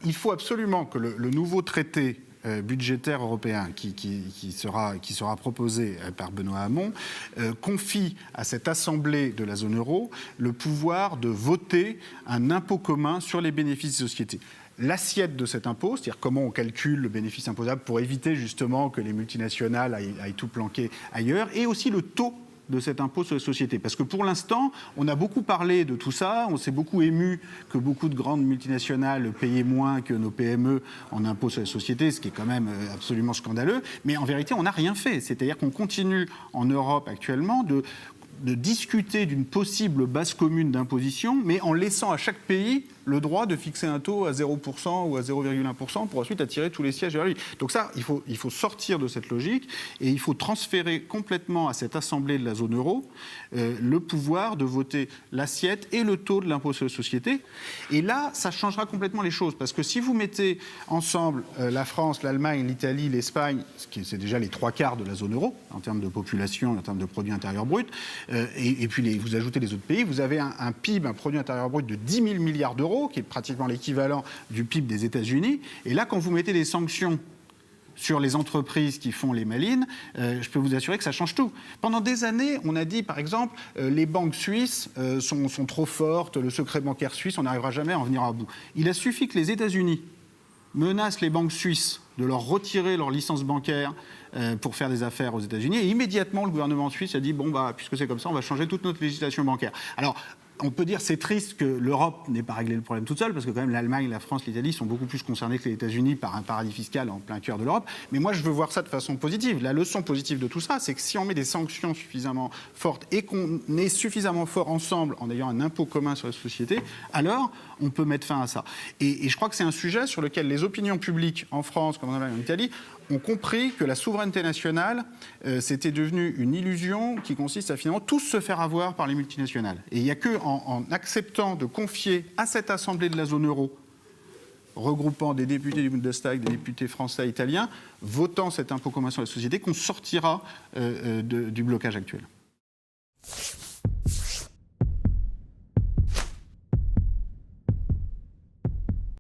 Il faut absolument que le nouveau traité budgétaire européen qui sera proposé par Benoît Hamon confie à cette assemblée de la zone euro le pouvoir de voter un impôt commun sur les bénéfices des sociétés. L'assiette de cet impôt, c'est-à-dire comment on calcule le bénéfice imposable pour éviter justement que les multinationales aillent tout planquer ailleurs, et aussi le taux de cet impôt sur les sociétés. Parce que pour l'instant, on a beaucoup parlé de tout ça, on s'est beaucoup ému que beaucoup de grandes multinationales payaient moins que nos PME en impôt sur les sociétés, ce qui est quand même absolument scandaleux, mais en vérité, on n'a rien fait. C'est-à-dire qu'on continue en Europe actuellement de discuter d'une possible base commune d'imposition, mais en laissant à chaque pays le droit de fixer un taux à 0% ou à 0,1% pour ensuite attirer tous les sièges vers lui. Donc ça, il faut sortir de cette logique et il faut transférer complètement à cette assemblée de la zone euro le pouvoir de voter l'assiette et le taux de l'impôt sur les sociétés. Et là, ça changera complètement les choses, parce que si vous mettez ensemble la France, l'Allemagne, l'Italie, l'Espagne, c'est déjà les 3/4 de la zone euro en termes de population, en termes de produit intérieur brut, et puis vous ajoutez les autres pays, vous avez un PIB, un produit intérieur brut de 10 000 milliards d'euros, qui est pratiquement l'équivalent du PIB des États-Unis. Et là, quand vous mettez des sanctions sur les entreprises qui font les malines, je peux vous assurer que ça change tout. Pendant des années, on a dit, par exemple, les banques suisses sont trop fortes, le secret bancaire suisse, on n'arrivera jamais à en venir à bout. Il a suffi que les États-Unis menacent les banques suisses de leur retirer leur licence bancaire pour faire des affaires aux États-Unis, et immédiatement, le gouvernement suisse a dit, bon, puisque c'est comme ça, on va changer toute notre législation bancaire. Alors, on peut dire c'est triste que l'Europe n'ait pas réglé le problème toute seule, parce que quand même l'Allemagne, la France, l'Italie sont beaucoup plus concernés que les États-Unis par un paradis fiscal en plein cœur de l'Europe. Mais moi, je veux voir ça de façon positive. La leçon positive de tout ça, c'est que si on met des sanctions suffisamment fortes et qu'on est suffisamment fort ensemble en ayant un impôt commun sur les sociétés, alors on peut mettre fin à ça. Et je crois que c'est un sujet sur lequel les opinions publiques en France, comme en Allemagne, en Italie, ont compris que la souveraineté nationale, c'était devenu une illusion qui consiste à finalement tous se faire avoir par les multinationales. Et il n'y a qu'en acceptant de confier à cette assemblée de la zone euro, regroupant des députés du Bundestag, des députés français et italiens, votant cet impôt commun sur les sociétés, qu'on sortira du blocage actuel.